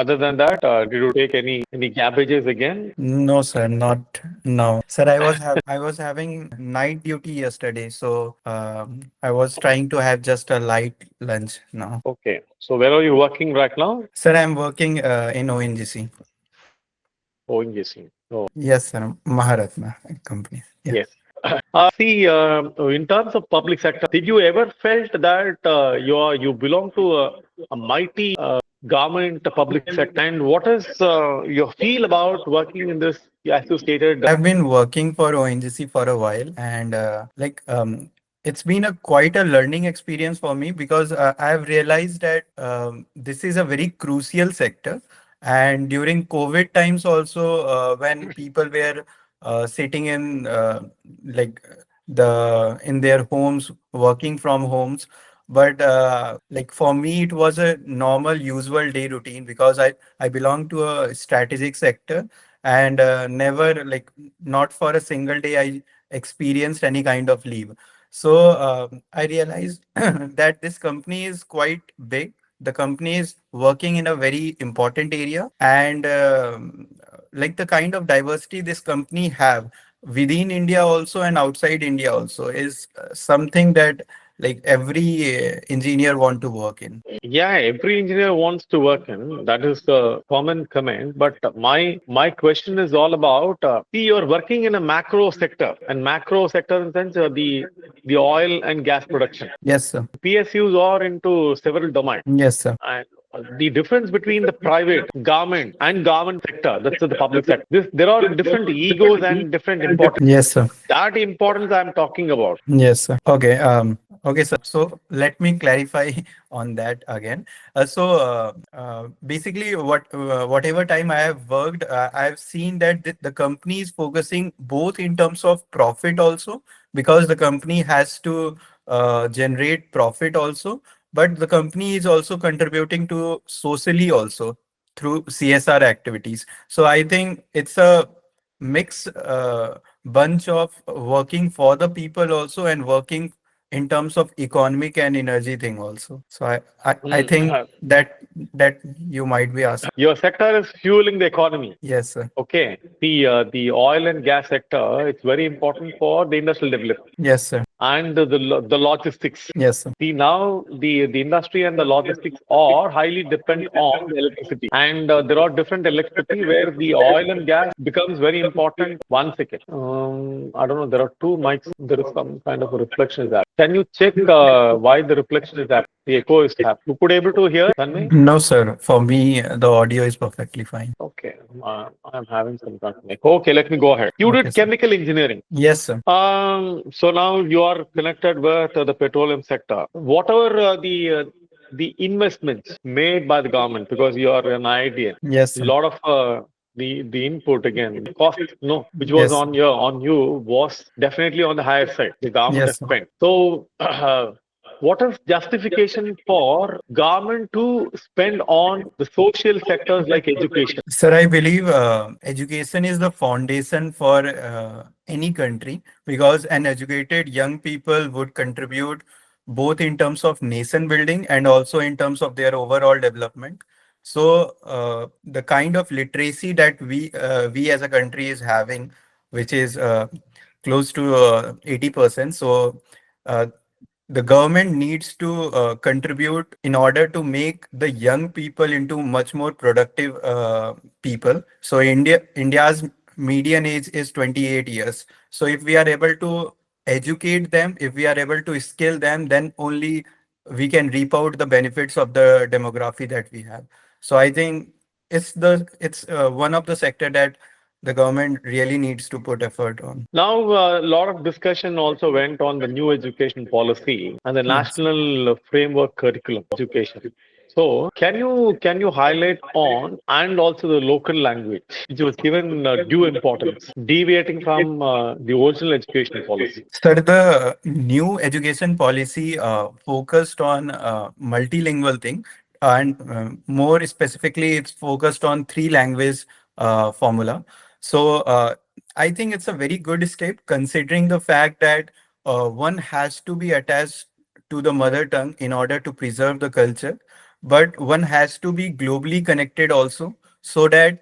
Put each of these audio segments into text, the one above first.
Other than that, did you take any cabbages again? No, sir, not now. Sir, I was having night duty yesterday, so I was trying to have just a light lunch now. Okay. So where are you working right now? Sir, I'm working in ONGC. ONGC. Oh, Yes, sir, Maharatna company. Yeah. yes. See, in terms of public sector, did you ever felt that you belong to a mighty government public sector? And what is your feel about working in this, as you stated? I've been working for ONGC for a while, and it's been a quite a learning experience for me because I've realized that this is a very crucial sector. And during COVID times, also when people were sitting in like in their homes, working from homes. But like for me, it was a normal, usual day routine because I belong to a strategic sector, and never like not for a single day I experienced any kind of leave. So I realized that this company is quite big. The company is working in a very important area, and like the kind of diversity this company have within India also and outside India also is something that like every engineer want to work in. Yeah, every engineer wants to work in. That is the common comment. But my question is all about see, you're working in a macro sector, and macro sector in the sense the oil and gas production. Yes, sir. PSUs are into several domains. Yes, sir. And the difference between the private, government, and government sector, that's the public sector. There are different egos and different importance. Yes, sir. That importance I'm talking about. Yes, sir. Okay. Okay, sir. So let me clarify on that again. Basically, whatever time I have worked, I've seen that the company is focusing both in terms of profit also, because the company has to generate profit also, but the company is also contributing to socially also through CSR activities. So I think it's a mix bunch of working for the people also and working in terms of economic and energy thing also. So I think Mm. that you might be asking. Your sector is fueling the economy. Yes, sir. Okay. The oil and gas sector, it's very important for the industrial development Yes, sir. and the logistics. Yes, sir. See, now the industry and the logistics are highly depend on the electricity, and there are different electricity where the oil and gas becomes very important. 1 second. I don't know. There are two mics. There is some kind of a reflection is that. Can you check why the reflection is that? The echo is happening. You could able to hear, Tanmay? No, sir. For me, the audio is perfectly fine. Okay, I'm having some kind of echo. Okay, let me go ahead. You Okay, did sir. chemical engineering. Yes, sir. So now you are connected with the petroleum sector. Whatever the investments made by the government, because you are an IDN, Yes, a sir. lot of the input again, cost, no, which was Yes. on you was definitely on the higher side. The government Yes, has sir. spent. So what is justification for government to spend on the social sectors like education? Sir, I believe education is the foundation for any country, because an educated young people would contribute both in terms of nation building and also in terms of their overall development. So the kind of literacy that we as a country is having, which is close to 80%. So uh, the government needs to contribute in order to make the young people into much more productive people. So India's median age is 28 years. So if we are able to educate them, if we are able to skill them, then only we can reap out the benefits of the demography that we have. So I think it's one of the sector that the government really needs to put effort on. Now, a lot of discussion also went on the new education policy and the Yes. national framework curriculum education. So, can you highlight on and also the local language, which was given due importance, deviating from the original education policy? Sir, the new education policy focused on multilingual thing, and more specifically, it's focused on three language formula. So I think it's a very good step, considering the fact that one has to be attached to the mother tongue in order to preserve the culture. but one has to be globally connected also, so that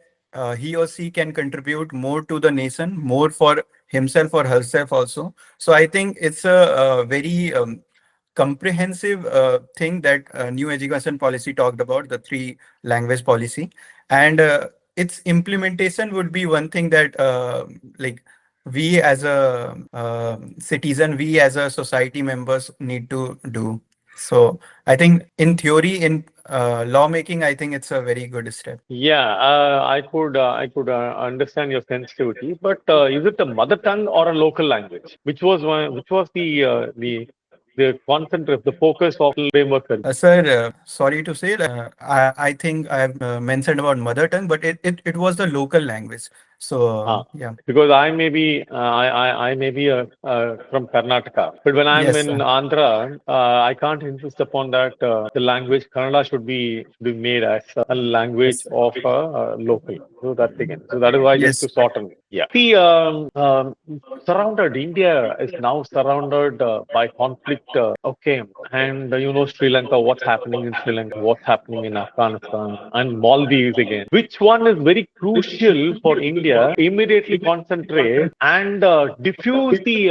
he or she can contribute more to the nation, more for himself or herself also. So I think it's a very comprehensive thing that new education policy talked about, the three language policy. And its implementation would be one thing that like we as a citizen, we as a society members need to do. So I think in theory, in lawmaking, I think it's a very good step. Yeah, I could understand your sensitivity, but is it a mother tongue or a local language? Which was the concentrate, the focus of framework curriculum? Sir, sorry to say, I think I have mentioned about mother tongue, but it was the local language. So, Ah, yeah. because I may be from Karnataka, but when I'm Yes, in sir. Andhra, I can't insist upon that the language Kannada should be made as a language Yes, sir. of local. So that's again. So that is why just Yes. to shorten it. Yeah. See, surrounded India is now surrounded by conflict. Okay, and Sri Lanka, what's happening in Sri Lanka, what's happening in Afghanistan, and Maldives again. Which one is very crucial for India? Immediately concentrate and diffuse these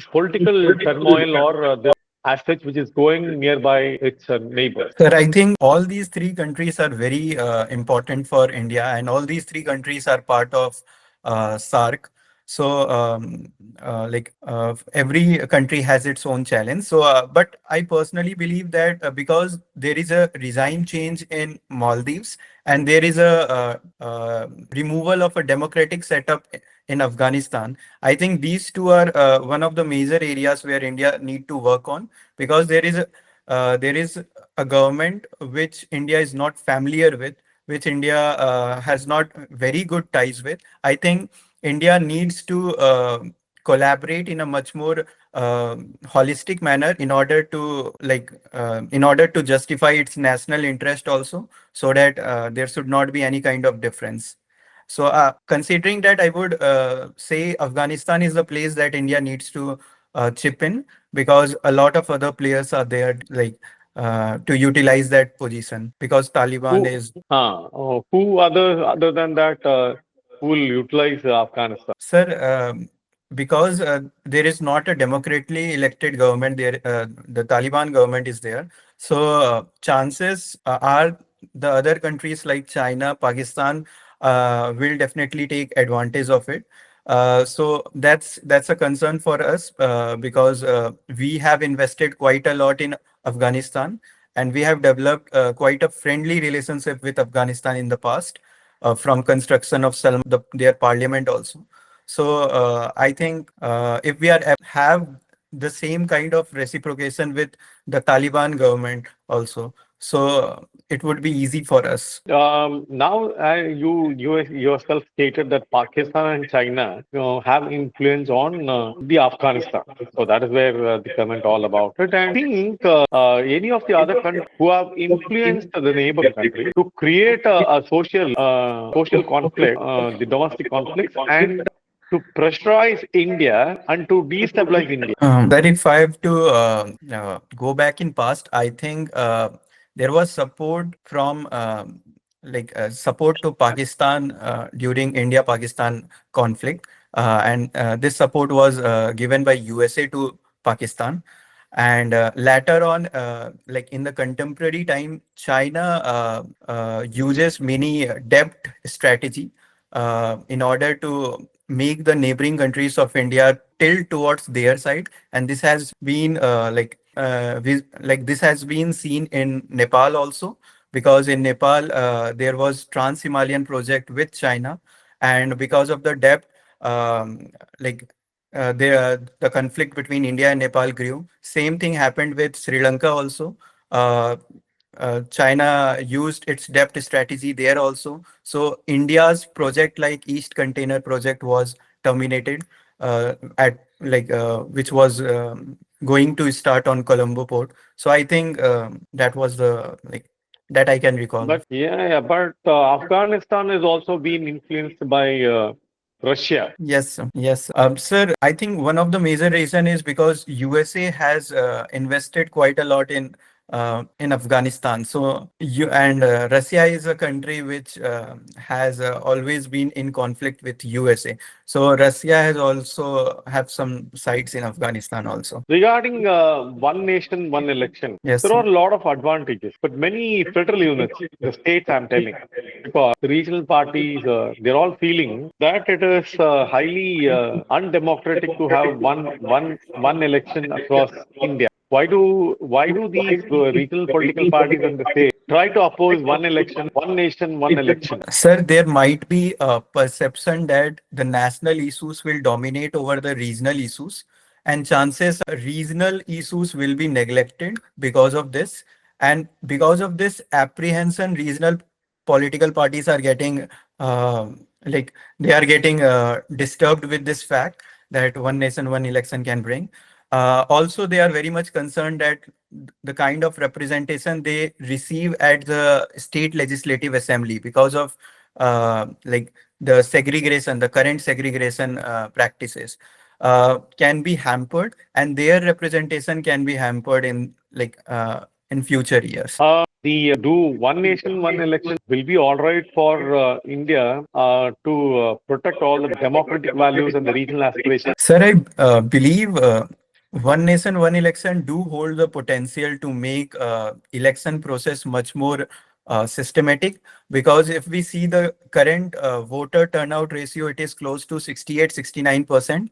political turmoil or the as such which is going nearby its neighbors. Sir, I think all these three countries are very important for India, and all these three countries are part of SARC. So, every country has its own challenge. So, but I personally believe that because there is a regime change in Maldives and there is a removal of a democratic setup in Afghanistan, I think these two are one of the major areas where India need to work on, because there is a government which India is not familiar with, which India has not very good ties with. I think India needs to collaborate in a much more holistic manner in order to in order to justify its national interest also, so that there should not be any kind of difference. So, considering that, I would say Afghanistan is the place that India needs to chip in, because a lot of other players are there, to utilize that position, because Taliban Who, is. who other than that who will utilize Afghanistan? Sir, because there is not a democratically elected government there, the Taliban government is there. So chances are the other countries like China, Pakistan will definitely take advantage of it. So that's a concern for us, because we have invested quite a lot in Afghanistan, and we have developed quite a friendly relationship with Afghanistan in the past, from construction of their parliament also. So I think if we are have the same kind of reciprocation with the Taliban government also, so it would be easy for us. Now, you yourself stated that Pakistan and China, have influence on the Afghanistan. So that is where the comment all about it. And I think any of the other countries who have influenced the neighboring country to create a social conflict, the domestic conflicts, and to pressurize India and to destabilize India. That if I have to go back in past, I think there was support from support to Pakistan during India-Pakistan conflict, and this support was given by USA to Pakistan. And later on, like in the contemporary time, China uses many debt strategy in order to make the neighboring countries of India tilt towards their side, and this has been this has been seen in Nepal also, because in Nepal there was Trans-Himalayan project with China, and because of the debt, um, like the conflict between India and Nepal grew. Same thing happened with Sri Lanka also. Uh, China used its debt strategy there also. So India's project like East Container Project was terminated, at which was going to start on Colombo port. So I think that was the that I can recall. But yeah, but Afghanistan is also being influenced by Russia. Yes, sir. Yes, sir. I think one of the major reason is because USA has invested quite a lot in in Afghanistan. So you and Russia is a country which has always been in conflict with USA. So Russia has also have some sites in Afghanistan also. Regarding one nation, one election, Yes, there sir. are a lot of advantages, but many federal units, the states I'm telling, because the regional parties, they're all feeling that it is highly undemocratic to have one election across India. Why do these regional political parties and the state try to oppose one election, one nation, one election? Sir, there might be a perception that the national issues will dominate over the regional issues, and chances are regional issues will be neglected because of this. And because of this apprehension, regional political parties are getting like they are getting disturbed with this fact that one nation, one election can bring. Also, they are very much concerned that the kind of representation they receive at the state legislative assembly because of like the segregation, the current segregation practices can be hampered, and their representation can be hampered in future years. The do one nation, one election will be all right for India to protect all the democratic values and the regional aspirations. Sir, I believe one nation, one election do hold the potential to make election process much more systematic, because if we see the current voter turnout ratio, it is close to 68, 69%.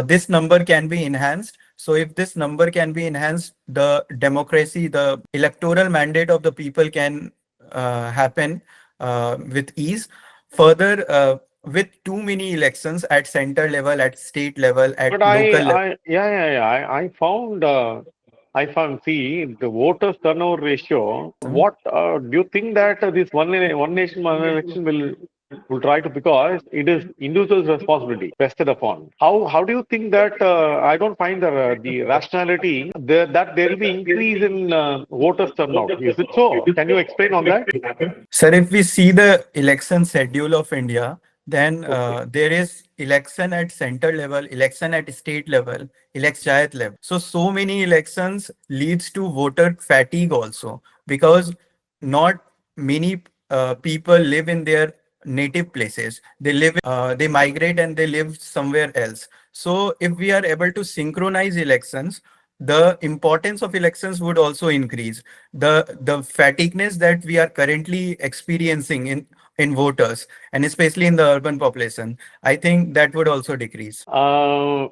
This number can be enhanced. So if this number can be enhanced, the democracy, the electoral mandate of the people can happen with ease. Further, with too many elections at center level, at state level, at But local level. I found, see, the voters turnover ratio. What do you think that this one nation, one election will try to, because it is individual's responsibility vested upon. How do you think that? I don't find the rationality there, that there will be increase in voters turnout. Is it so? Can you explain on that? Sir, if we see the election schedule of India, then Okay. there is election at center level, election at state level, election at panchayat level. So many elections leads to voter fatigue also, because not many people live in their native places. They migrate and they live somewhere else. So if we are able to synchronize elections, the importance of elections would also increase. The fatigueness that we are currently experiencing in voters, and especially in the urban population, I think that would also decrease.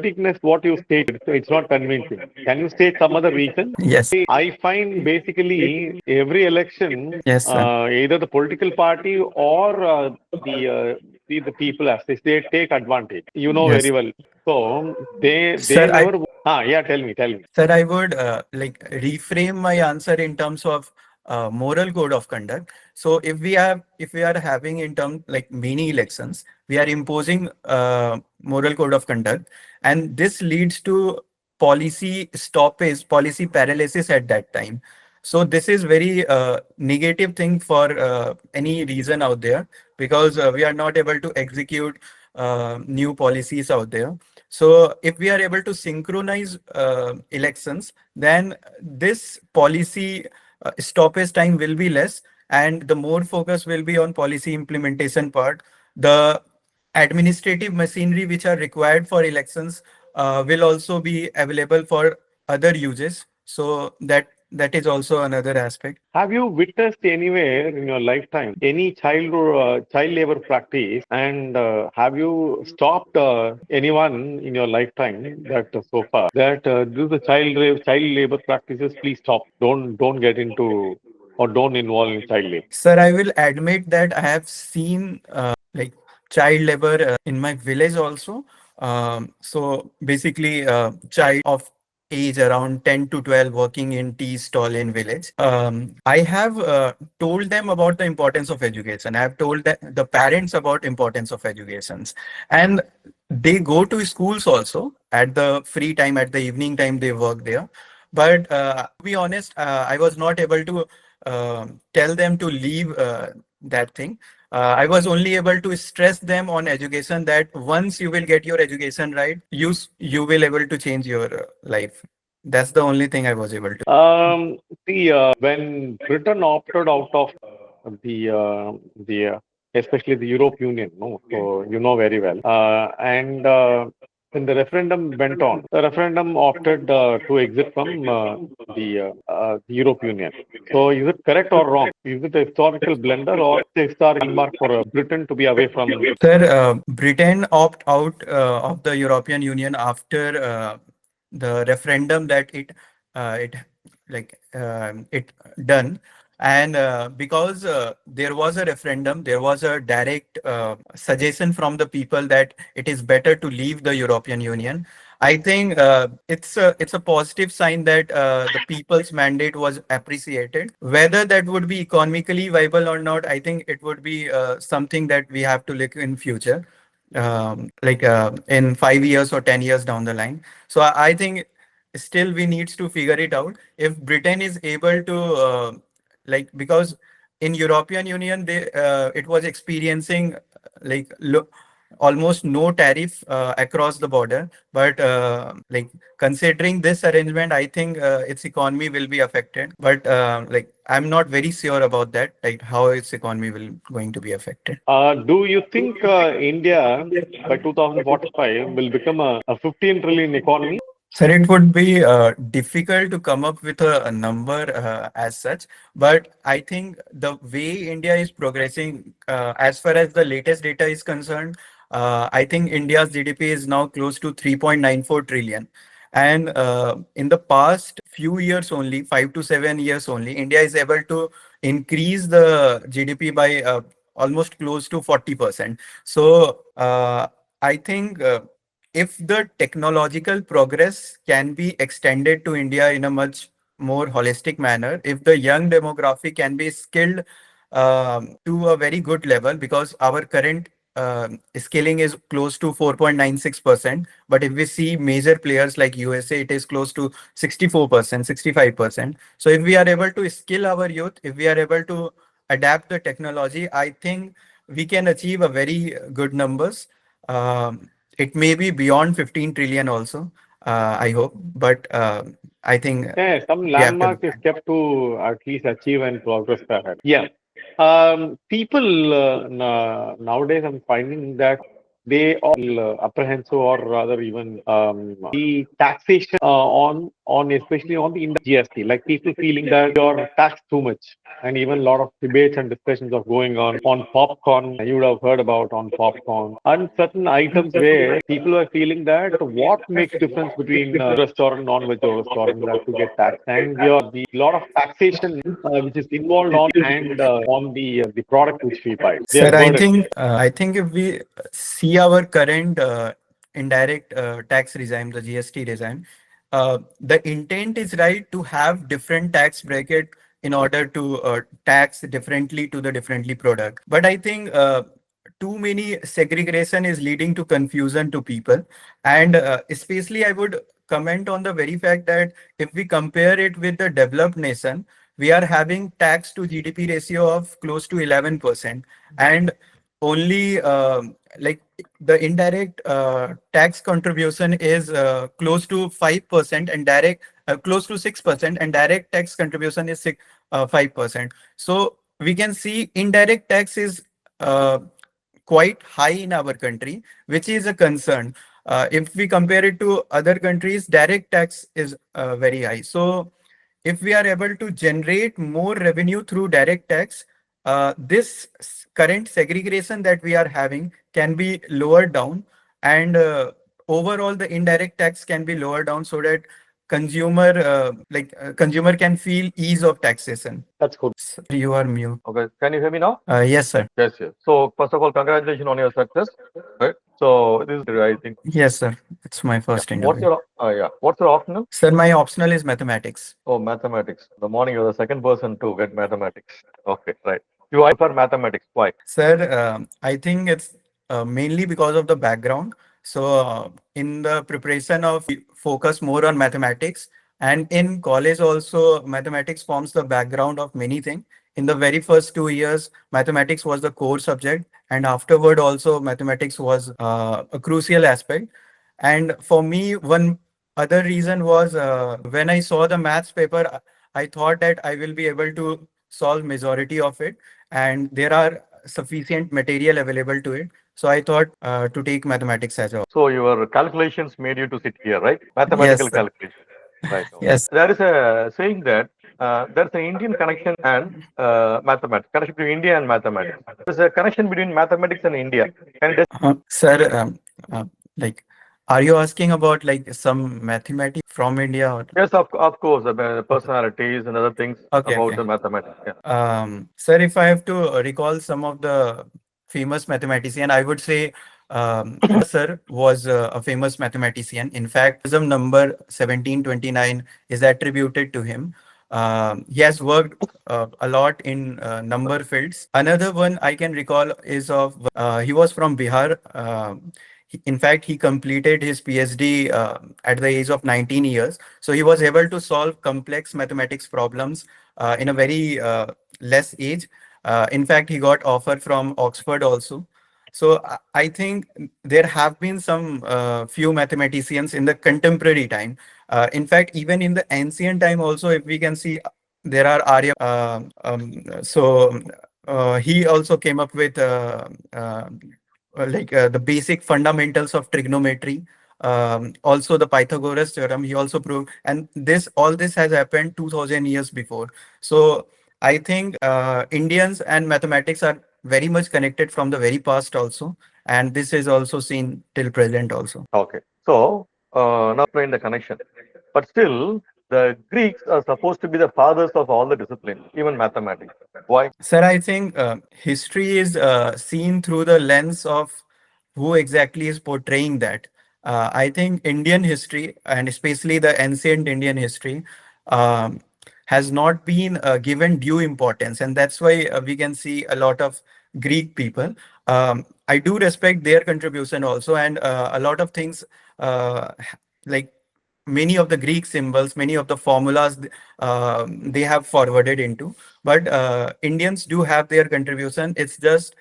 Thickness, what you stated, so it's not convincing. Can you state some other reason? Yes. I find basically every election, Yes, sir. either the political party or the the people as they take advantage. You know Yes. very well. So they Sir, I never. Yeah. Tell me. Sir, I would like reframe my answer in terms of moral code of conduct. So if we are having in terms like mini elections, we are imposing moral code of conduct, and this leads to policy stoppage, policy paralysis at that time. So this is very negative thing for any reason out there, because we are not able to execute new policies out there. So if we are able to synchronize elections, then this policy stoppage time will be less, and the more focus will be on policy implementation part. The administrative machinery which are required for elections will also be available for other uses. So that is also another aspect. Have you witnessed anywhere in your lifetime any child labor practice, and have you stopped anyone in your lifetime that so far that do the child labor practices? Please stop. Don't get into or don't involve in child labor. Sir, I will admit that I have seen like child labor in my village also. So basically, child of age around 10 to 12 working in tea stall in village. I have told them about the importance of education. I have told the parents about importance of educations, and they go to schools also at the free time, at the evening time they work there. But to be honest, I was not able to tell them to leave that thing. I was only able to stress them on education, that once you will get your education right, you will able to change your life. That's the only thing I was able to. See, when Britain opted out of the especially the Europe Union, no, so you know very well, and when the referendum went on, the referendum opted to exit from the Europe Union. So, is it correct or wrong? Is it a historical blunder or a historical mark for Britain to be away from? Sir, Britain opt out of the European Union after the referendum that it it done, and because there was a referendum, there was a direct suggestion from the people that it is better to leave the European Union. I think it's a positive sign that the people's mandate was appreciated. Whether that would be economically viable or not, I think it would be something that we have to look in future, in 5 years or 10 years down the line. So I think still we needs to figure it out if Britain is able to because in European Union they it was experiencing like almost no tariff across the border, but considering this arrangement, I think its economy will be affected, but I'm not very sure about that, like how its economy will going to be affected. Do you think India by 2045 will become a 15 trillion economy? Sir, it would be difficult to come up with a number as such, but I think the way India is progressing, as far as the latest data is concerned, I think India's GDP is now close to 3.94 trillion. And in the past few years only, 5 to 7 years only, India is able to increase the GDP by almost close to 40%. So I think if the technological progress can be extended to India in a much more holistic manner, if the young demographic can be skilled to a very good level, because our current skilling is close to 4.96%. But if we see major players like USA, it is close to 64%, 65%. So if we are able to skill our youth, if we are able to adapt the technology, I think we can achieve a very good numbers. It may be beyond 15 trillion also, I hope, but I think Yeah, some we have to. landmark is kept to at least achieve and progress ahead. Yeah. People nowadays, I'm finding that they are apprehensive or rather even the taxation on especially on the GST. Like people feeling that you're taxed too much, and even a lot of debates and discussions are going on popcorn. You would have heard about on popcorn and certain items where people are feeling that what makes difference between restaurant, non-veg restaurant that to get taxed, and your the lot of taxation which is involved on and on the product which we buy. Their Sir, burden. I think if we see our current indirect tax regime, the GST regime, the intent is right to have different tax bracket in order to tax differently to the differently product. But I think too many segregation is leading to confusion to people, and especially I would comment on the very fact that if we compare it with the developed nation, we are having tax to GDP ratio of close to 11%, and only the indirect tax contribution is close to 5%, and direct close to 6%, and direct tax contribution is 5%. So we can see indirect tax is quite high in our country, which is a concern. If we compare it to other countries, direct tax is very high. So if we are able to generate more revenue through direct tax, this current segregation that we are having can be lowered down, and overall the indirect tax can be lowered down so that consumer can feel ease of taxation. That's good. Sir, you are mute. Okay, can you hear me now? Yes, sir. Yes, yes. So first of all, congratulations on your success. Right. So this is, I think, Yes, sir. It's my yeah. first What's interview. your what's your optional? Sir, my optional is mathematics. Oh, mathematics. The morning you're the second person to get mathematics. Okay, right. You I prefer mathematics. Why? Sir, I think it's mainly because of the background. So, in the preparation of focus more on mathematics, and in college also, mathematics forms the background of many things. In the very first 2 years, mathematics was the core subject, and afterward also mathematics was a crucial aspect. And for me, one other reason was when I saw the maths paper, I thought that I will be able to solve majority of it, and there are sufficient material available to it. So I thought to take mathematics as well. So your calculations made you to sit here, right? Yes, Mathematical sir. calculation. Right. Okay. Yes. There is a saying that there's an Indian connection and mathematics, connection between India and mathematics. There's a connection between mathematics and India. Can you Sir, uh, like, are you asking about like some mathematics from India? Or? Yes, of course, the Okay. personalities and other things Okay, about okay. the mathematics. Yeah. Sir, if I have to recall some of the famous mathematician, I would say sir was a famous mathematician. In fact, prism number 1729 is attributed to him. He has worked a lot in number fields. Another one I can recall is of he was from Bihar. In fact, he completed his PhD at the age of 19 years. So he was able to solve complex mathematics problems in a very less age. In fact, he got offer from Oxford also. So I think there have been some few mathematicians in the contemporary time. In fact, even in the ancient time also, if we can see, there are Arya. So he also came up with the basic fundamentals of trigonometry. Also the Pythagoras theorem he also proved, and this all this has happened 2000 years before. So I think Indians and mathematics are very much connected from the very past also, and this is also seen till present also. Okay. So now explain the connection. But still, the Greeks are supposed to be the fathers of all the disciplines, even mathematics. Why? Sir, I think history is seen through the lens of who exactly is portraying that. I think Indian history, and especially the ancient Indian history, um, has not been given due importance. And that's why we can see a lot of Greek people. I do respect their contribution also, and a lot of things uh, like many of the Greek symbols, many of the formulas they have forwarded into. But Indians do have their contribution. It's just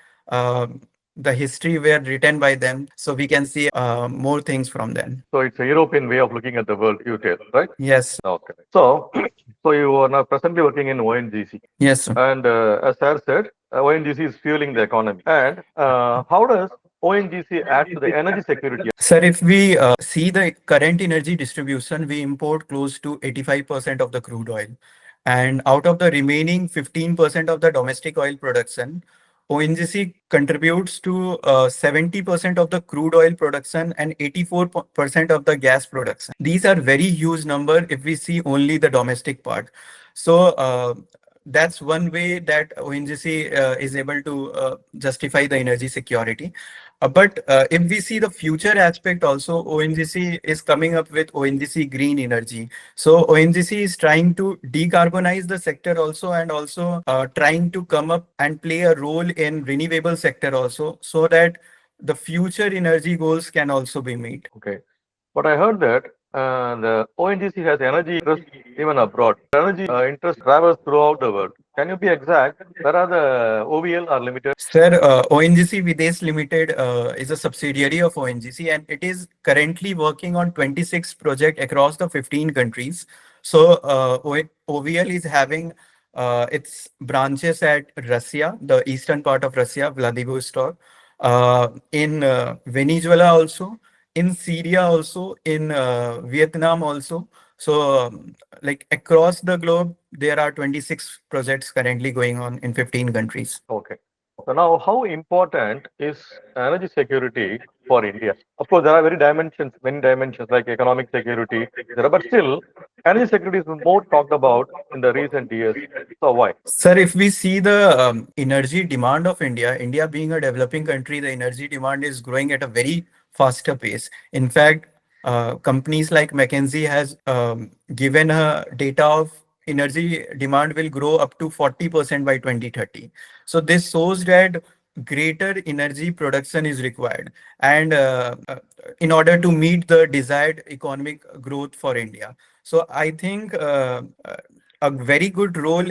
the history were written by them, so we can see more things from them. So it's a European way of looking at the world, you tell, right? Yes, Okay. So, so you are now presently working in ONGC. yes, sir. And as Sir said, ONGC is fueling the economy. And how does ONGC add to the energy security? Sir, if we see the current energy distribution, we import close to 85% of the crude oil. And out of the remaining 15% of the domestic oil production, ONGC contributes to 70% of the crude oil production and 84% of the gas production. These are very huge number if we see only the domestic part. So that's one way that ONGC is able to justify the energy security. But if we see the future aspect also, ONGC is coming up with ONGC Green Energy. So ONGC is trying to decarbonize the sector also, and also trying to come up and play a role in renewable sector also, so that the future energy goals can also be met. Okay. But I heard that the ONGC has energy interest even abroad. Energy interest travels throughout the world. Can you be exact? Where are the OVL are limited? Sir, ONGC Videsh Limited is a subsidiary of ONGC, and it is currently working on 26 projects across the 15 countries. So OVL is having its branches at Russia, the eastern part of Russia, Vladivostok, in Venezuela also, in Syria also, in Vietnam also. So like across the globe, there are 26 projects currently going on in 15 countries. Okay. So now, how important is energy security for India? Of course, there are many dimensions like economic security, etc. But still, energy security is more talked about in the recent years. So why? Sir, if we see the energy demand of India, India being a developing country, the energy demand is growing at a very faster pace. In fact, companies like McKinsey has given a data of energy demand will grow up to 40% by 2030. So this shows that greater energy production is required, and in order to meet the desired economic growth for India. So I think a very good role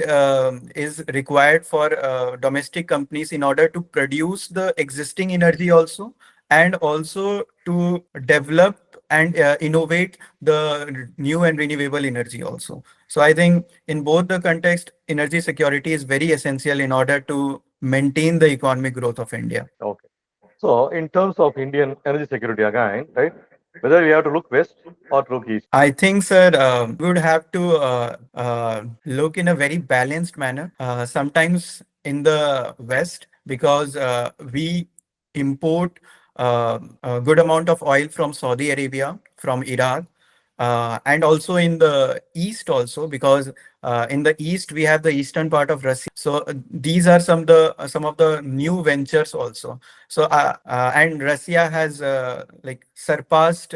is required for domestic companies in order to produce the existing energy also, and also to develop and innovate the new and renewable energy also. So I think in both the context, energy security is very essential in order to maintain the economic growth of India. Okay. So, in terms of Indian energy security again, right? Whether we have to look west or to look east. I think, sir, we would have to look in a very balanced manner. Sometimes in the West, because we import a good amount of oil from Saudi Arabia, from Iraq, and also in the East also, because in the East we have the eastern part of Russia. So these are some of the new ventures also. So and Russia has like surpassed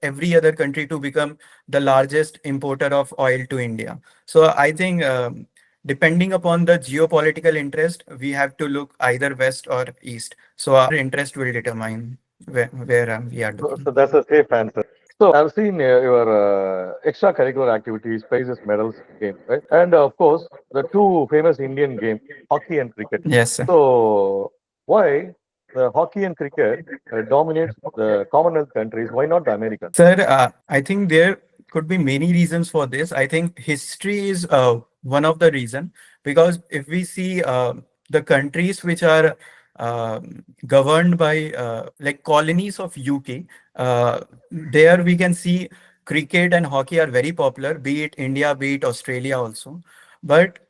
every other country to become the largest importer of oil to India. So I think depending upon the geopolitical interest, we have to look either west or east. So our interest will determine where we are So, looking. that's a safe answer. So, I've seen your extracurricular activities, prizes, medals, games, right? And of course, the two famous Indian games, hockey and cricket. Yes, sir. So, why the hockey and cricket dominates the Commonwealth countries? Why not the Americans? Sir, I think there could be many reasons for this. I think history is one of the reason, because if we see the countries which are governed by like colonies of UK, there we can see cricket and hockey are very popular, be it India, be it Australia also. But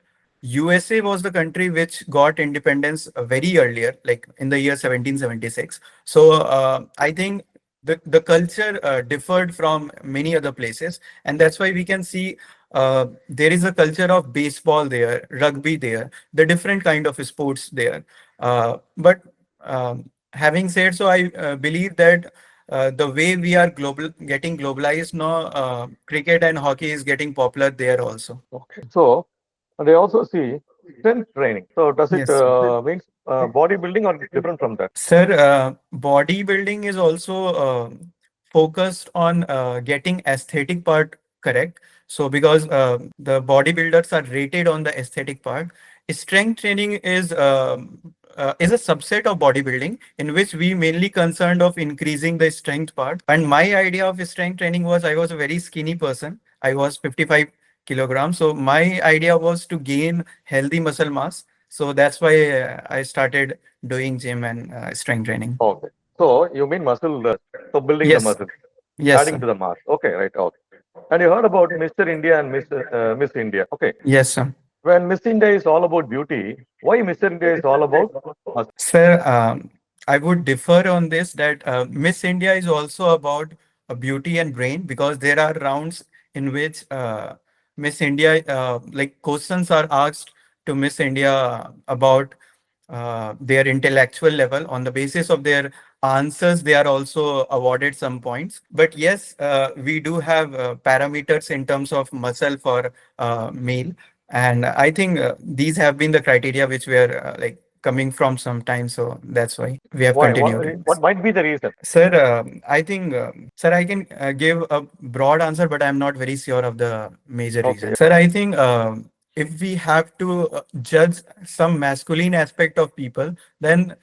USA was the country which got independence very earlier, like in the year 1776. So I think the culture differed from many other places, and that's why we can see there is a culture of baseball there, rugby there, the different kind of sports there. But having said so, I believe that the way we are getting globalized now, cricket and hockey is getting popular there also. Okay. So, and they also see strength training. So, does it Yes. means bodybuilding or different from that? Sir, bodybuilding is also focused on getting aesthetic part correct. So because the bodybuilders are rated on the aesthetic part, strength training is a subset of bodybuilding in which we mainly concerned of increasing the strength part. And my idea of strength training was I was a very skinny person. I was 55 kilograms. So my idea was to gain healthy muscle mass. So that's why I started doing gym and strength training. Okay. So, you mean muscle, so building the Yes. muscle, Yes, adding sir. to the mass. Okay, right. Okay. And you heard about Mr. India and Miss India. Okay. Yes, sir. When Miss India is all about beauty, why Mr. India is all about muscle? Sir, I would differ on this that Miss India is also about beauty and brain, because there are rounds in which Miss India, like questions are asked to Miss India about their intellectual level. On the basis of their answers, they are also awarded some points. But yes, we do have parameters in terms of muscle for male. And I think these have been the criteria which were like coming from some time. So that's why we have Why? continued with What this. might be the reason? Sir, I think, sir, I can give a broad answer, but I'm not very sure of the major Okay. reason. Sir, I think if we have to judge some masculine aspect of people, then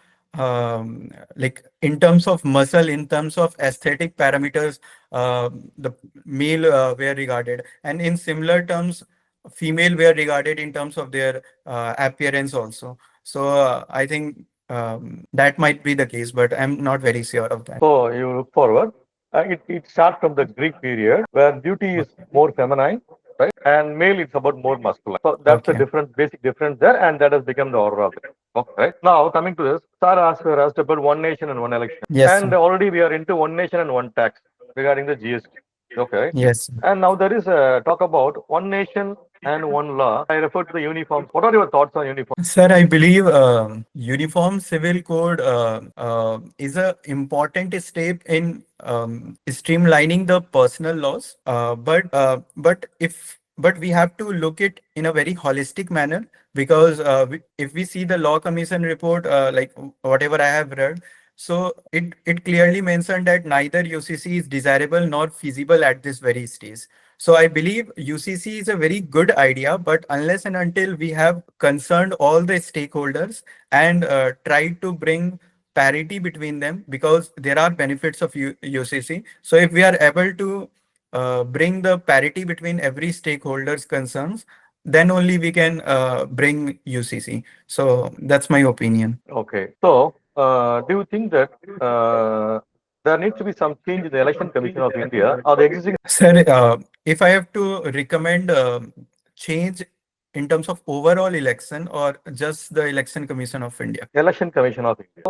like in terms of muscle, in terms of aesthetic parameters, the male were regarded, and in similar terms, female were regarded in terms of their appearance also. So I think that might be the case, but I'm not very sure of that. So you look forward. It starts from the Greek period where beauty is more feminine, right? And male is about more masculine. So that's the Okay. different basic difference there, and that has become the order of it. Okay, right? Now coming to this, Sir asked about one nation and one election, Yes, and sir. already we are into one nation and one tax regarding the GST. Okay, Yes. and now there is a talk about one nation and one law. I refer to the uniforms. What are your thoughts on uniform? Sir, I believe Uniform Civil Code is a important step in streamlining the personal laws. But we have to look it in a very holistic manner, because if we see the Law Commission report, like whatever I have read, so it clearly mentioned that neither UCC is desirable nor feasible at this very stage. So I believe UCC is a very good idea, but unless and until we have concerned all the stakeholders and tried to bring parity between them, because there are benefits of UCC. So if we are able to bring the parity between every stakeholder's concerns, then only we can bring UCC. So that's my opinion. Okay. So, do you think that there needs to be some change in the Election Commission of India or the existing Sir, if I have to recommend change in terms of overall election or just the Election Commission of India? Election Commission of India?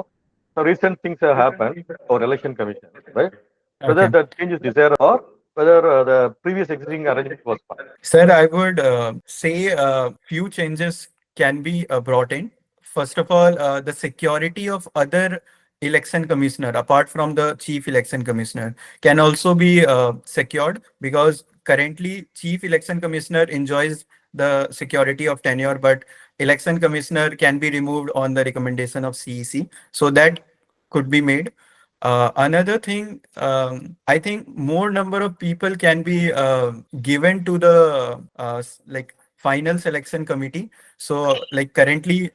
So, recent things have happened for Election Commission, right? Whether Okay. that change is desired or whether the previous existing arrangement was fine. Sir, I would say few changes can be brought in. First of all, the security of other election commissioner apart from the chief election commissioner can also be secured, because currently chief election commissioner enjoys the security of tenure, but election commissioner can be removed on the recommendation of CEC. So that could be made. Another thing, I think more number of people can be given to the like final selection committee. So like currently,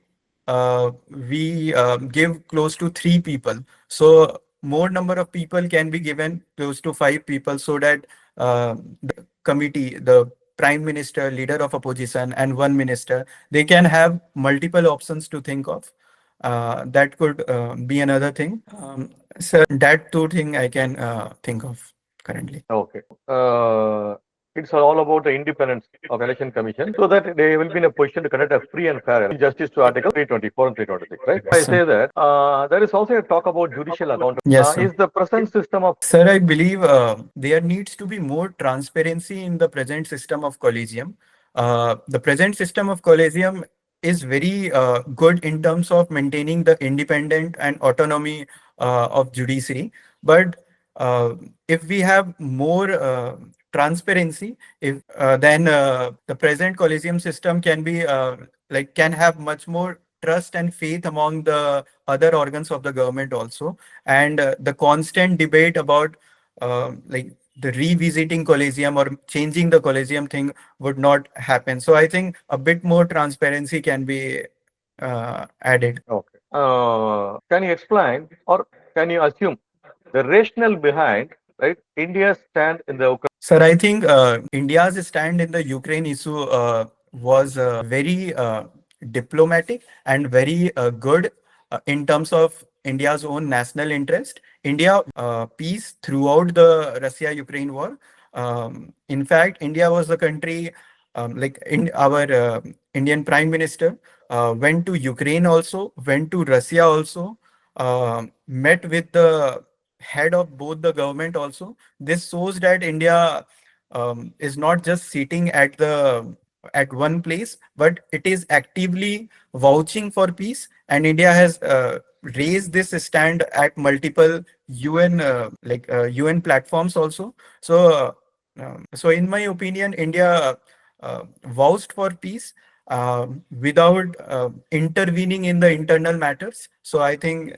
we give close to 3 people. So more number of people can be given, close to 5 people, so that the committee, the prime minister, leader of opposition, and one minister, they can have multiple options to think of. That could be another thing. So that two thing I can think of currently. Okay. It's all about the independence of Election Commission so that they will be in a position to conduct a free and fair election. Justice to Article 324 and 326, right? I Yes, say sir. that there is also a talk about judicial accountability. Yes, sir. Is the present system of Sir, I believe there needs to be more transparency in the present system of collegium. The present system of collegium is very good in terms of maintaining the independent and autonomy of judiciary. But if we have more transparency, if then the present collegium system can be can have much more trust and faith among the other organs of the government also, and the constant debate about the revisiting collegium or changing the collegium thing would not happen. So I think a bit more transparency can be added. okay? Can you explain or can you assume the rationale behind right India's stand in the Sir, I think India's stand in the Ukraine issue was very diplomatic and very good in terms of India's own national interest. India peace throughout the Russia-Ukraine war. In fact, India was the country, like in our Indian Prime Minister went to Ukraine also, went to Russia also, met with the head of both the government also. This shows that India is not just sitting at one place, but it is actively vouching for peace. And India has raised this stand at multiple UN UN platforms also. So, so in my opinion, India vouched for peace without intervening in the internal matters. So I think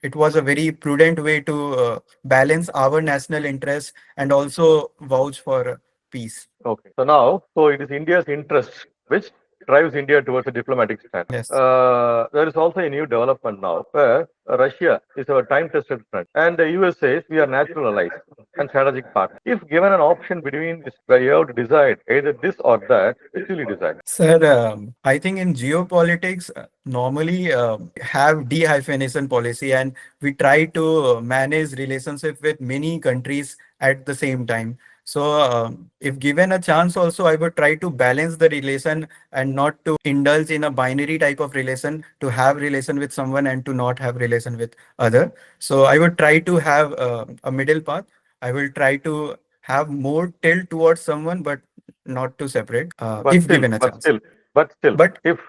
it was a very prudent way to balance our national interests and also vouch for peace. Okay. So now, so it is India's interest which drives India towards a diplomatic stand. Yes. There is also a new development now where Russia is our time-tested friend and the US says we are natural allies and strategic partners. If given an option between this, where you have to decide either this or that, which will you decide? Sir, I think in geopolitics, normally have de-hyphenation policy, and we try to manage relationship with many countries at the same time. So, if given a chance, also I would try to balance the relation and not to indulge in a binary type of relation, to have relation with someone and to not have relation with other. So, I would try to have a middle path. I will try to have more tilt towards someone, but not to separate But if still, given a but chance. still, but still, But if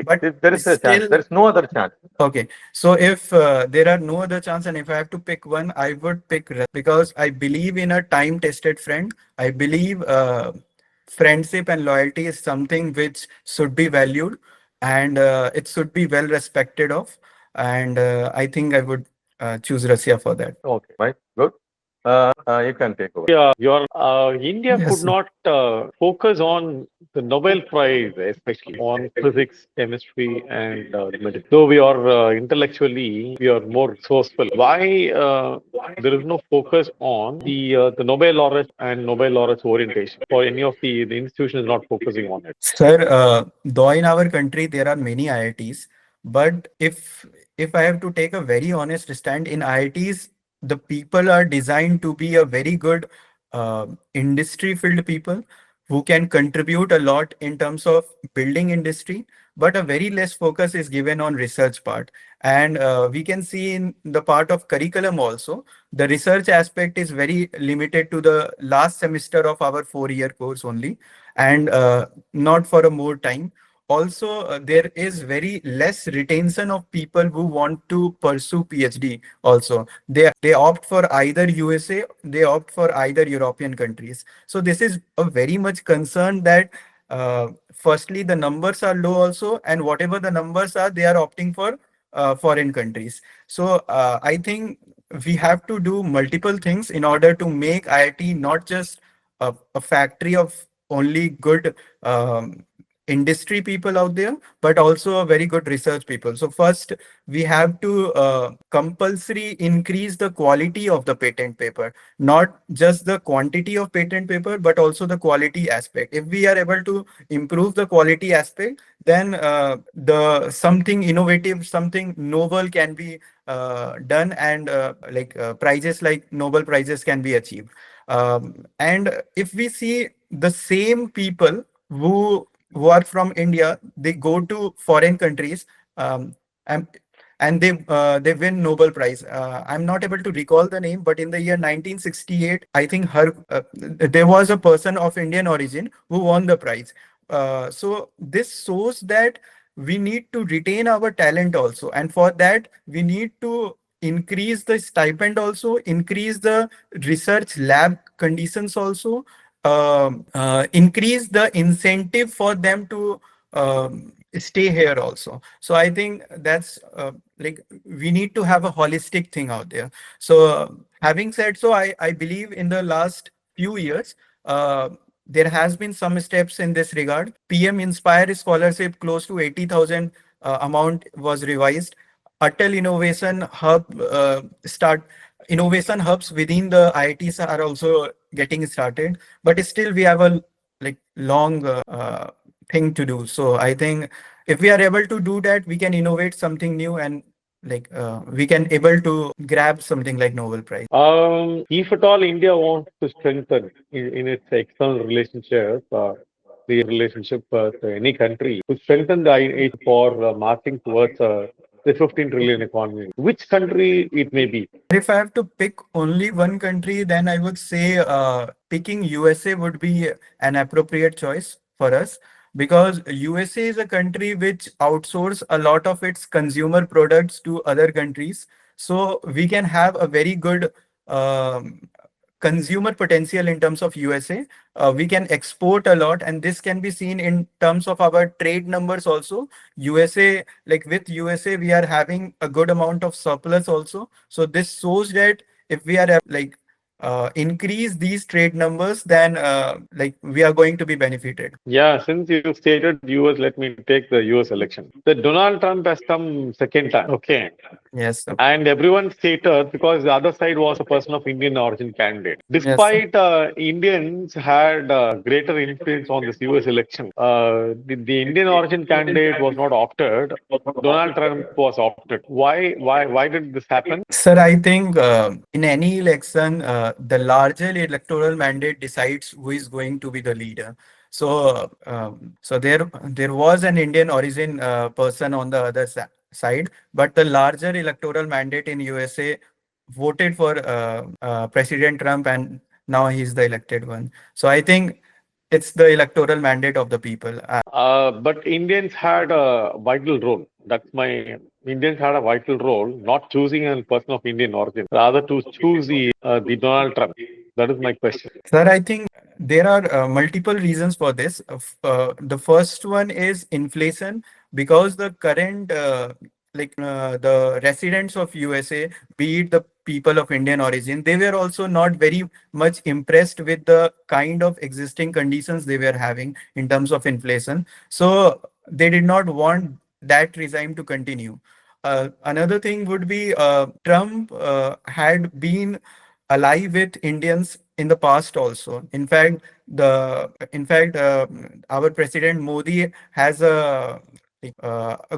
but if there is a chance, still, there is no other chance. okay. So if there are no other chance and if I have to pick one, I would pick because I believe in a time-tested friend. I believe friendship and loyalty is something which should be valued, and it should be well respected of. And I think I would choose Russia for that. Okay, right, good. You can take over. Yeah, India Yes, could sir. not focus on the Nobel Prize, especially on physics, chemistry, and medicine. Though we are intellectually, we are more resourceful. Why there is no focus on the Nobel laureate and Nobel laureates orientation for any of the institution is not focusing on it. Sir, though in our country there are many IITs, but if I have to take a very honest stand in IITs, the people are designed to be a very good industry filled people who can contribute a lot in terms of building industry, but a very less focus is given on research part. And we can see in the part of curriculum also, the research aspect is very limited to the last semester of our 4-year course only, and not for a more time. Also, there is very less retention of people who want to pursue PhD. Also, they opt for either USA, they opt for either European countries. So this is a very much concern that firstly the numbers are low also, and whatever the numbers are, they are opting for foreign countries. So I think we have to do multiple things in order to make IIT not just a factory of only good industry people out there, but also a very good research people. So first, we have to compulsory increase the quality of the patent paper, not just the quantity of patent paper, but also the quality aspect. If we are able to improve the quality aspect, then the something innovative, something novel can be done, and prizes like Nobel prizes can be achieved. And if we see the same people who are from India, they go to foreign countries, um, and they win Nobel Prize. I'm not able to recall the name, but in the year 1968, I think there was a person of Indian origin who won the prize. So this shows that we need to retain our talent also, and for that we need to increase the stipend also, increase the research lab conditions also, increase the incentive for them to stay here also. So I think that's like we need to have a holistic thing out there. So having said so, I believe in the last few years, there has been some steps in this regard. PM Inspire scholarship close to 80,000 amount was revised. Atal Innovation Hub innovation hubs within the IITs are also getting started, but still we have a long thing to do. So I think if we are able to do that, we can innovate something new, and we can able to grab something like Nobel Prize. If at all India wants to strengthen in its external relationship, the relationship with any country, to strengthen the IH for marching towards the 15 trillion economy, which country it may be? If I have to pick only one country, then I would say picking USA would be an appropriate choice for us, because USA is a country which outsources a lot of its consumer products to other countries. So we can have a very good um, consumer potential in terms of USA. We can export a lot, and this can be seen in terms of our trade numbers also. USA, like with USA, we are having a good amount of surplus also. So this shows that if we are increase these trade numbers, then we are going to be benefited. Yeah, since you stated US, let me take the US election. The Donald Trump has come second time. Okay. Yes, sir. And everyone stated because the other side was a person of Indian origin candidate. Yes, sir. Despite Indians had greater influence on this US election, the Indian origin candidate was not opted. Donald Trump was opted. Why did this happen? Sir, I think in any election, the larger electoral mandate decides who is going to be the leader. So, so there was an Indian origin person on the other side, but the larger electoral mandate in USA voted for President Trump, and now he's the elected one. So I think it's the electoral mandate of the people. But Indians had a vital role. That's my Indians had a vital role, not choosing a person of Indian origin, rather to choose the Donald Trump. That is my question. Sir, I think there are multiple reasons for this. The first one is inflation, because the current the residents of USA, be it the people of Indian origin, they were also not very much impressed with the kind of existing conditions they were having in terms of inflation. So they did not want that regime to continue. Another thing would be Trump had been alive with Indians in the past also. In fact, our President Modi has a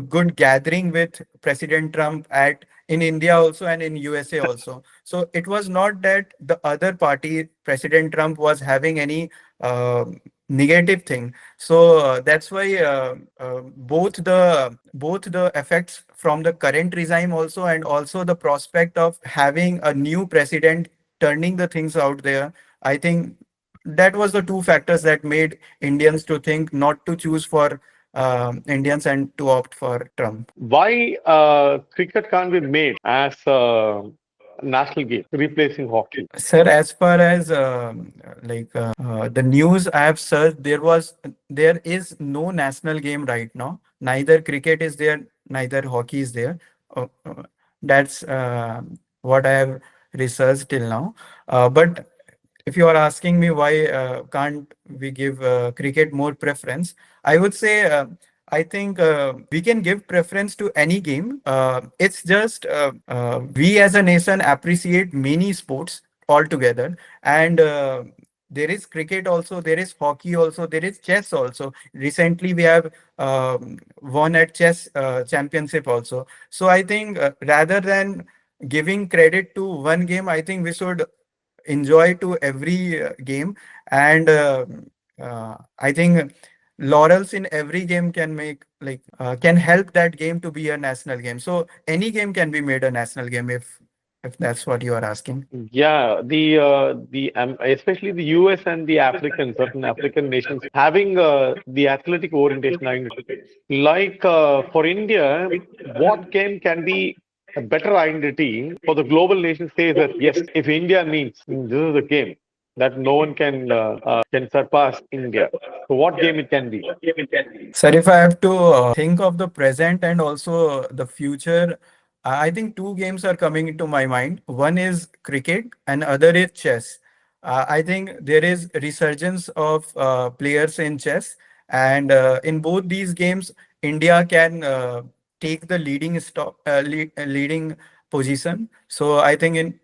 good gathering with President Trump at in India also and in USA also. So it was not that the other party, President Trump, was having any uh, negative thing. So that's why both the effects from the current regime also, and also the prospect of having a new president turning the things out there. I think that was the two factors that made Indians to think not to choose for Indians and to opt for Trump. Why cricket can't be made as a national game, replacing hockey? Sir, as far as the news I have searched, there is no national game right now. Neither cricket is there, neither hockey is there. That's what I have researched till now. But if you are asking me why can't we give cricket more preference, I would say I think we can give preference to any game. It's just we as a nation appreciate many sports altogether, and there is cricket also, there is hockey also, there is chess also. Recently, we have won at chess championship also. So I think rather than giving credit to one game, I think we should enjoy to every game, and I think laurels in every game can make can help that game to be a national game. So any game can be made a national game, if that's what you are asking. Yeah, the especially the US and the African, certain African nations having the athletic orientation identity. Like for India, what game can be a better identity for the global nation says that yes, if India means this is a game that no one can surpass India. So what game it can be? Sir, if I have to think of the present and also the future, I think two games are coming into my mind. One is cricket and other is chess. I think there is resurgence of players in chess, and in both these games, India can take the leading position. So I think in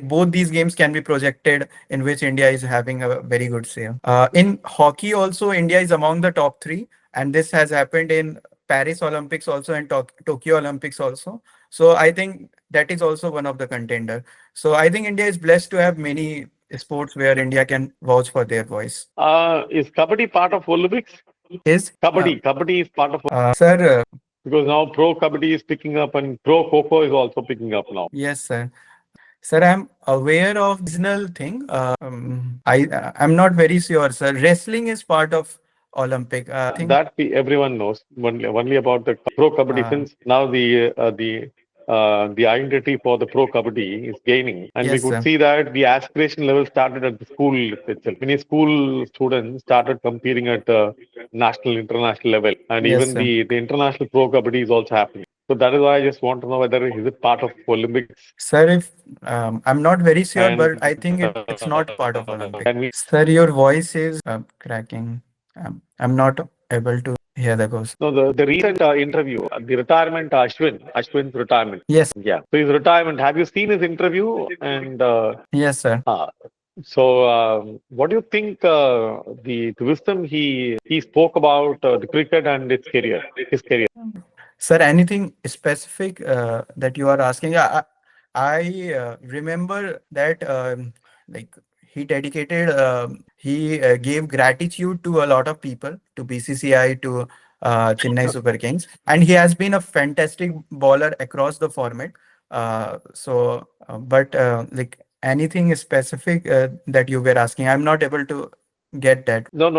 both these games can be projected in which India is having a very good say. In hockey also, India is among the top three, and this has happened in Paris Olympics also and Tokyo Olympics also. So I think that is also one of the contender. So I think India is blessed to have many sports where India can vouch for their voice. Is Kabaddi part of Olympics? Is Kabaddi is part of Sir? because now pro Kabaddi is picking up and pro Kho is also picking up now. Yes, sir. Sir, I'm aware of regional thing. I'm not very sure, sir. Wrestling is part of Olympic. I think Everyone knows only about the pro kabaddi since now the identity for the pro kabaddi is gaining, and we yes, could sir. see that the aspiration level started at the school itself. Many school students started competing at the national, international level, and Yes, even sir. the international pro kabaddi is also happening. So that is why I just want to know whether is it part of Olympics. Sir, if I'm not very sure, And but I think it's not part of Olympic. can we? Sir, your voice is cracking. I'm not able to hear the ghost. No, the recent interview, the retirement, Ashwin's retirement. Yes, Yeah. So his retirement, have you seen his interview? And yes, sir. what do you think the wisdom he spoke about the cricket and his career? Sir, anything specific that you are asking? I remember that like he dedicated, he gave gratitude to a lot of people, to BCCI, to Chennai Super Kings, and he has been a fantastic bowler across the format. But anything specific that you were asking, I'm not able to get that. No.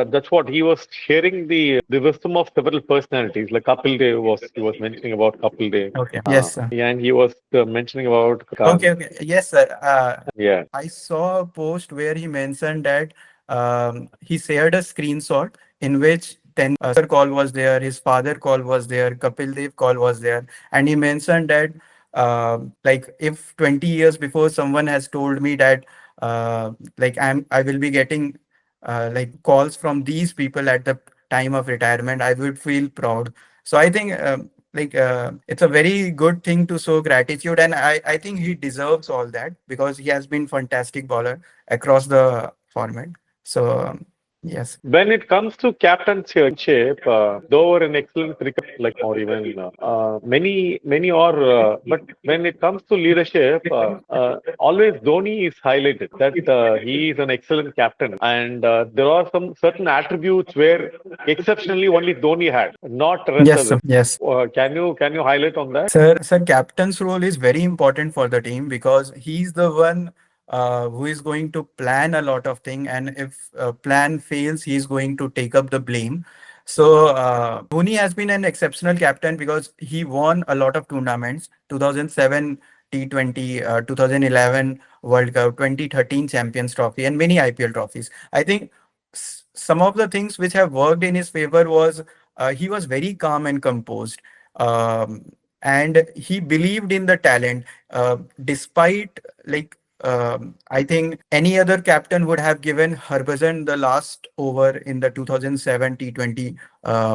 That's what he was sharing the wisdom of several personalities. Like Kapil Dev he was mentioning about Kapil Dev. Okay. Yes, sir. And he was mentioning about Okay, okay. Yes, sir. yeah. I saw a post where he mentioned that he shared a screenshot in which call was there, his father call was there, Kapil Dev call was there, and he mentioned that like if 20 years before someone has told me that I will be getting like calls from these people at the time of retirement, I would feel proud. So I think it's a very good thing to show gratitude, and I think he deserves all that because he has been fantastic bowler across the format. So yes. When it comes to captainship, though we're an excellent cricketer, like or even many are, but when it comes to leadership, always Dhoni is highlighted that he is an excellent captain, and there are some certain attributes where exceptionally only Dhoni had, not the rest Yes, of sir. them. Yes. Can you highlight on that? Sir, captain's role is very important for the team because he's the one who is going to plan a lot of things, and if plan fails, he's going to take up the blame. So Dhoni has been an exceptional captain because he won a lot of tournaments: 2007 T20, 2011 World Cup, 2013 Champions Trophy, and many IPL trophies. I think some of the things which have worked in his favor was he was very calm and composed. And he believed in the talent despite I think any other captain would have given Harbhajan the last over in the 2007 T20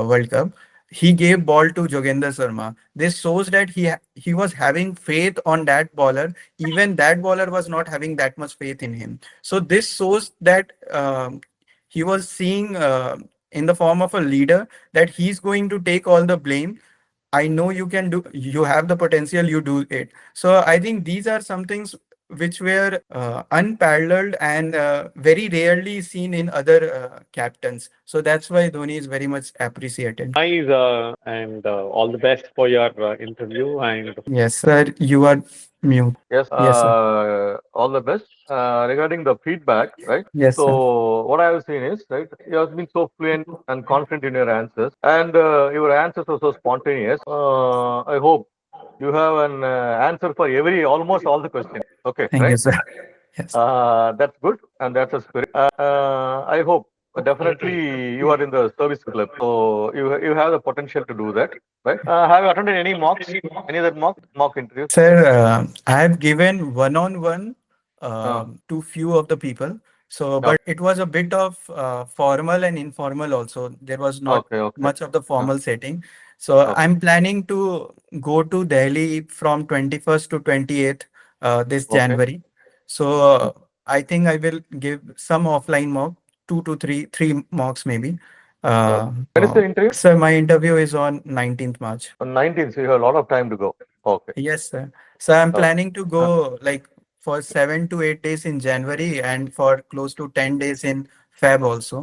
World Cup. He gave ball to Jogendra Sharma. This shows that he was having faith on that bowler. Even that bowler was not having that much faith in him. So this shows that he was seeing in the form of a leader that he's going to take all the blame. I know you can do, you have the potential, you do it. So I think these are some things which were unparalleled and very rarely seen in other captains. So that's why Dhoni is very much appreciated. Nice, and all the best for your interview. And Yes, sir, you are mute. Yes, Yes, sir. all the best. Regarding the feedback, right? Yes, sir. So what I have seen is, right, you have been so fluent and confident in your answers, and your answers are so spontaneous. I hope you have an answer for almost all the questions. Okay, Thank you, right? sir. Yes. That's good, and that's a spirit. I hope definitely you are in the service club, so you have the potential to do that, right? Have you attended any mocks, any other mock interviews? Sir, I have given one-on-one Uh, to few of the people. So, okay, but it was a bit of formal and informal also. There was not okay. much of the Uh, formal setting. So okay. I'm planning to go to Delhi from 21st to 28th this Okay. January. So I think I will give some offline mock, two to three mocks maybe. Okay. When is the interview? Sir, my interview is on 19th March. On 19th, so you have a lot of time to go. Okay. Yes, sir. So I'm Okay. planning to go like for 7 to 8 days in January and for close to 10 days in Feb also.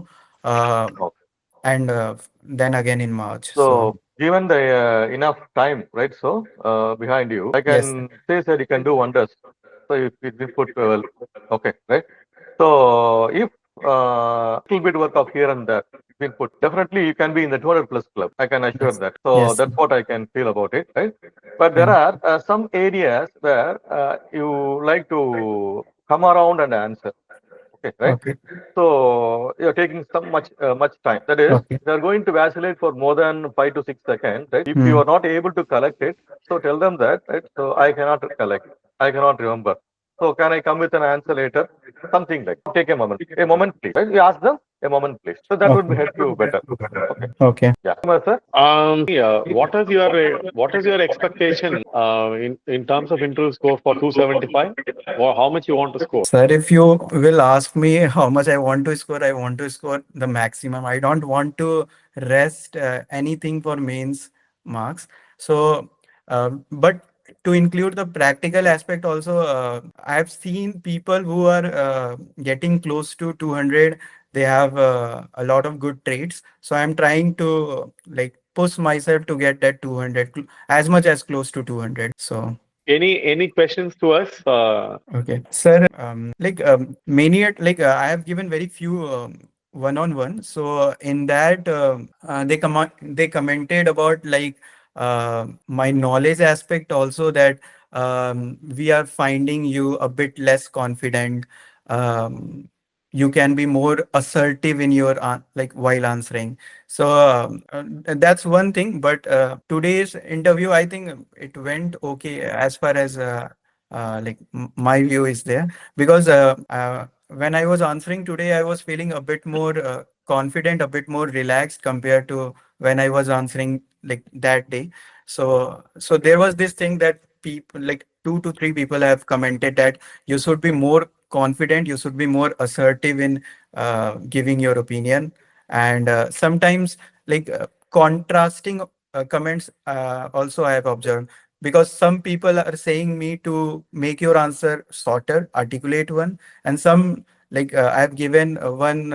Uh, Okay. and then again in March. So So, given the enough time, right? So, behind you, I yes, sir. can say that you can do wonders. So, if it be put well, okay, right? So, if little bit work of here and there been put, definitely you can be in the 200 plus club. I can assure Yes, that. So, yes, sir. that's what I can feel about it, right? But there Thank are some areas where you like to come around and answer. Okay, right? Okay, So you're taking some much time. That is, okay. they're going to vacillate for more than 5 to 6 seconds. Right? If you Hmm. are not able to collect it, so tell them that. Right? So I cannot collect. I cannot remember. So can I come with an answer later? Something like. Take a moment. A moment, please. Right? You ask them. A moment, please. So that would Okay, help you better. Okay. okay. Yeah. Sir. yeah, what is your expectation in terms of interview score for 275, or how much you want to score? Sir, if you will ask me how much I want to score the maximum. I don't want to rest anything for mains marks. So, but to include the practical aspect also, I've seen people who are getting close to 200. They have a lot of good traits. So I'm trying to like push myself to get that 200 as much as close to 200. So. Any questions to us? Okay, sir. Many I have given very few one-on-one. So in that, they commented about my knowledge aspect also that we are finding you a bit less confident. Um, you can be more assertive in your like while answering. So that's one thing. But today's interview, I think it went okay as far as like my view is there, because when I was answering today, I was feeling a bit more confident, a bit more relaxed compared to when I was answering like that day. So there was this thing that people, like 2 to 3 people have commented that you should be more confident, you should be more assertive in giving your opinion. And sometimes like contrasting comments also I have observed, because some people are saying me to make your answer shorter, articulate one, and some like I have given one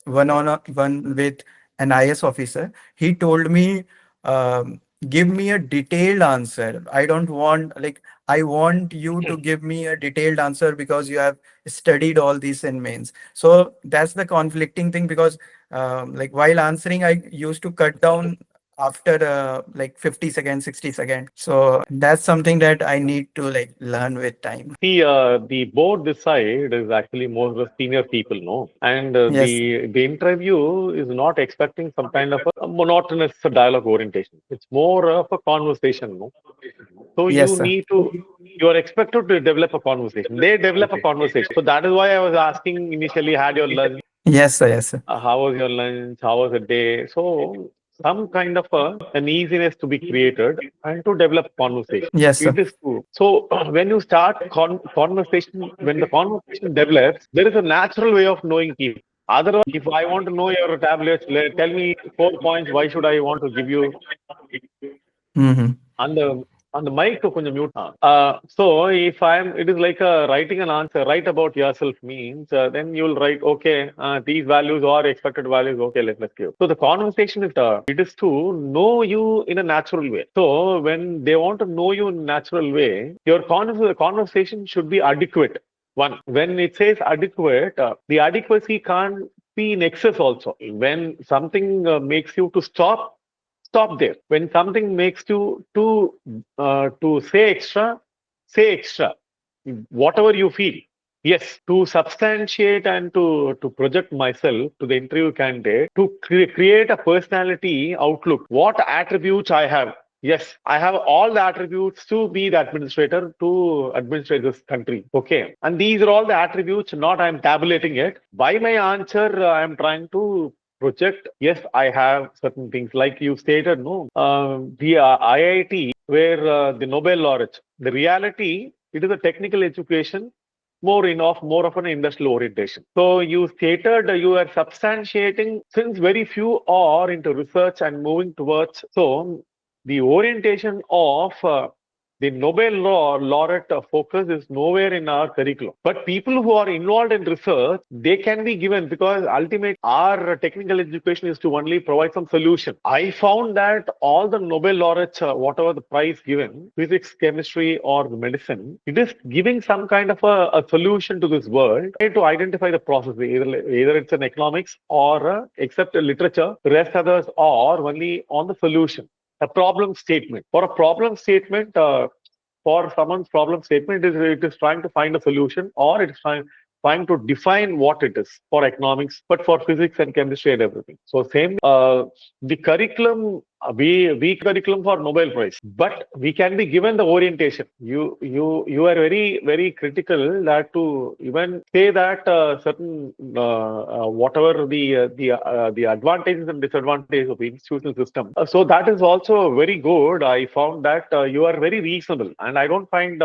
with an IS officer. He told me, give me a detailed answer. I don't want like, I want you to give me a detailed answer because you have studied all these in mains. So that's the conflicting thing, because like while answering, I used to cut down after like 50 seconds, 60 seconds. So that's something that I need to like learn with time. See, the board this side is actually more the senior people, no? And Yes. the interview is not expecting some kind of a monotonous dialogue orientation. It's more of a conversation, no? So Yes, you sir. need to, you are expected to develop a conversation. They develop a conversation. So that is why I was asking initially, had your lunch? Yes, sir. Yes, sir. How was your lunch? How was the day? So some kind of an easiness to be created and to develop conversation. Yes, sir. It is true. So when you start conversation, when the conversation develops, there is a natural way of knowing people. Otherwise, if I want to know your tablets, tell me 4 points. Why should I want to give you? Mm-hmm. அந்த அந்த mic கொஞ்சம் mute. So if it is like writing an answer, write about yourself means, then you'll write, okay, these values are expected values. Okay, let's give. So the conversation is, it is to know you in a natural way. So when they want to know you in a natural way, your conversation should be adequate. One, when it says adequate, the adequacy can't be in excess also. When something makes you to stop there. When something makes you to say extra, whatever you feel. Yes, to substantiate and to project myself to the interview candidate, to create a personality outlook. What attributes I have? Yes, I have all the attributes to be the administrator to administrate this country. Okay. And these are all the attributes, not I'm tabulating it. By my answer, I'm trying to project. Yes, I have certain things like you stated, no, the IIT, where the Nobel laureate, the reality, it is a technical education more of an industrial orientation. So you stated you are substantiating, since very few are into research and moving towards. So the orientation of the Nobel laureate focus is nowhere in our curriculum. But people who are involved in research, they can be given, because ultimately our technical education is to only provide some solution. I found that all the Nobel laureates, whatever the prize given, physics, chemistry, or medicine, it is giving some kind of a solution to this world, to identify the process. Either it's an economics or except literature, the rest others are only on the solution. A problem statement. For a problem statement, for someone's problem statement, it is trying to find a solution, or it is trying to define what it is for economics, but for physics and chemistry and everything. So same, the curriculum, we curriculum for Nobel Prize, but we can be given the orientation. You are very critical that to even say that certain whatever the advantages and disadvantages of the institutional system. So that is also very good. I found that you are very reasonable, and I don't find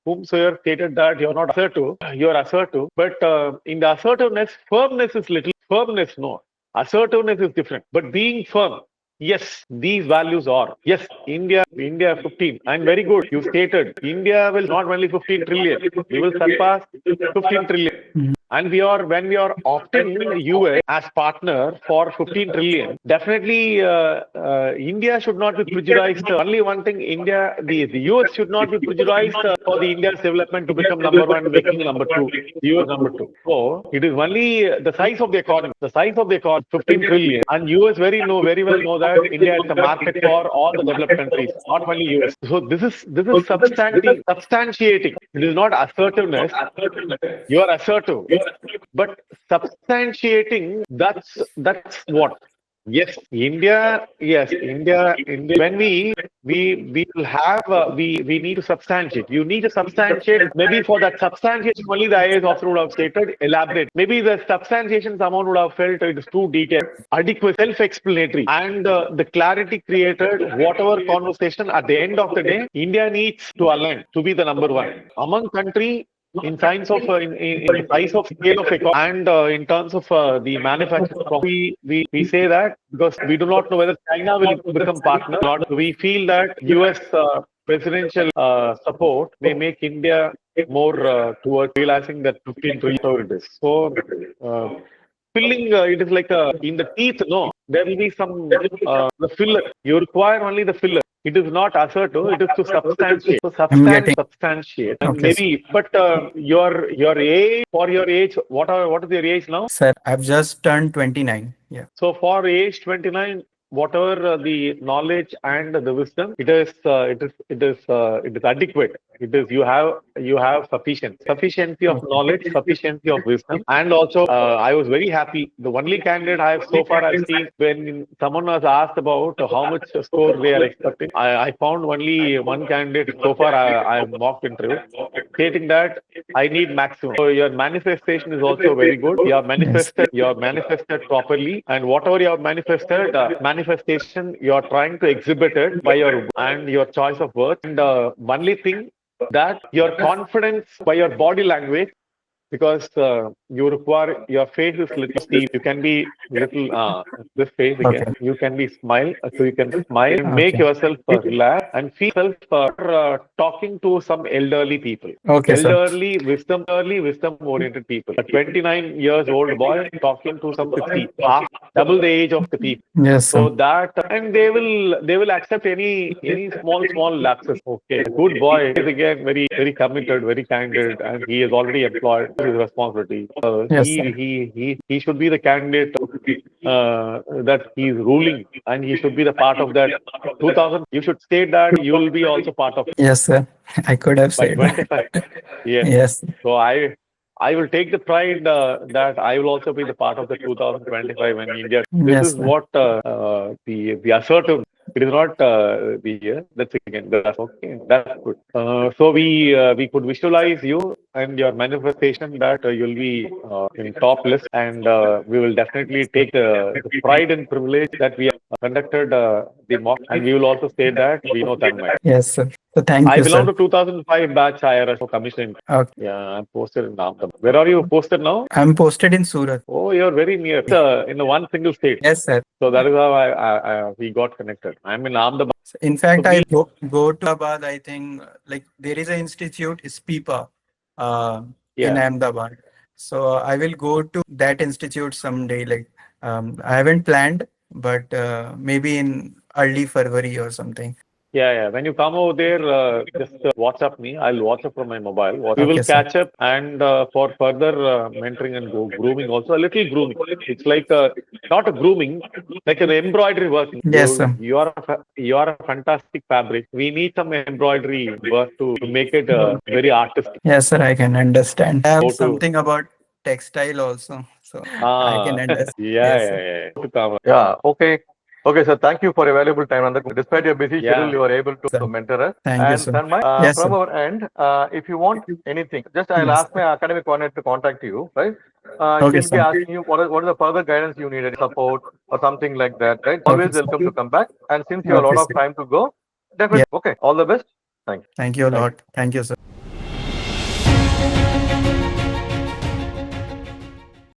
whomsoever stated that you're not assertive, you're assertive. But in the assertiveness, firmness is little. Firmness, no. Assertiveness is different. But being firm, yes, these values are. Yes, India 15. And very good. You stated India will not only 15 trillion. We will surpass 15 trillion. And when we are opting US as partner for 15 trillion, definitely India should not be prejudiced. Only one thing, the US should not be prejudiced for the India's development to become number one, making number two, US number two. So it is only the size of the economy. The size of the economy, 15 trillion, and US very well know that India is a market for all the developed countries, not only US. So this is substantiating. It is not assertiveness. You are assertive. But substantiating, that's what. Yes, India. Yes, India. India. When we will have we need to substantiate. You need to substantiate. Maybe for that substantiation, only the IAS officer would have stated, elaborate. Maybe the substantiation someone would have felt it is too detailed, adequate, self-explanatory, and the clarity created. Whatever conversation at the end of the day, India needs to align to be the number one among country in science of in size of scale of economy and in terms of the manufacturing. We say that because we do not know whether China will become partner or not. We feel that US presidential support may make India more towards realizing that 15 trillion so it is. So filling it is like in the teeth. No, there will be some the filler. You require only the filler. It is not assertive, it is to substantiate. So I'm getting. substantiate. And Okay, sir. maybe, but your age, for your age, what is your age now? Sir, I've just turned 29. Yeah. So for age 29, whatever the knowledge and the wisdom, it is adequate. It is you have sufficiency of knowledge, sufficiency of wisdom, and also I was very happy. The only candidate I have so far I've seen when someone was asked about how much score they are expecting, I found only one candidate so far I mocked interview stating that I need maximum. So your manifestation is also very good. You have manifested properly, and whatever you have manifested, manifestation you are trying to exhibit it by your and your choice of words. And only thing that your confidence by your body language, because you require your face is little steep. You can be little this face again. Okay. You can be smile, so you can smile and make Okay. yourself relax and feel self talking to some elderly people, Okay, sir. elderly wisdom oriented people. A 29 years old boy talking to some 50, half double the age of the people. Yes, So sir. that and they will accept any small lapses. Okay, good boy is again very committed, very candid, and he is already employed his responsibility. Yes, sir. He should be the candidate that he is ruling, and he should be the part of that 2000. You should state that you will be also part of Yes, sir. I could have by said 25. Yes. yes. So I will take the pride that I will also be the part of the 2025 in India. This Yes, is sir. what the assertive. It is not the that's again that's okay. That's good. So we could visualize you and your manifestation that you'll be in top list, and we will definitely take the pride and privilege that we have conducted the mock, and we will also say that we know Tanmay. Yes, sir. So thank I you, belong sir. to 2005 batch IRS commission. Okay. Yeah, I'm posted in Ahmedabad. Where are you posted now? I'm posted in Surat. Oh, you're very near. It's, in the one single state. Yes, sir. So that is how we got connected. I'm in Ahmedabad. So in fact, So I we, go to Ahmedabad. I think like there is an institute, SPIPA, in yeah. Ahmedabad. So I will go to that institute someday. Like I haven't planned, but maybe in early February or something. Yeah. When you come over there, just WhatsApp me. I'll WhatsApp from my mobile. We will Okay, sir. catch up and for further mentoring and grooming also. A little grooming. It's like not a grooming, like an embroidery work. Yes, sir. You are a fantastic fabric. We need some embroidery work to make it very artistic. Yes, sir. I can understand. I Go have to something about textile also, so I can understand. Yes, sir. To come. Yeah. Okay. Okay, sir. Thank you for your valuable time. And despite your busy schedule, Yeah. you are able to Sir. mentor us. Thank you, And sir. Tanmay, Yes, from sir. our end, if you want anything, just I'll Yes, ask my academic coordinator to contact you, right? Okay, She'll be sir. asking you what is the further guidance you need, any support or something like that, right? Okay, Always sir. welcome to come back. And since you have a Okay, lot of sir. time to go, definitely. Okay. All the best. Thank you. Thank you a Thank you. lot. Thank you, sir.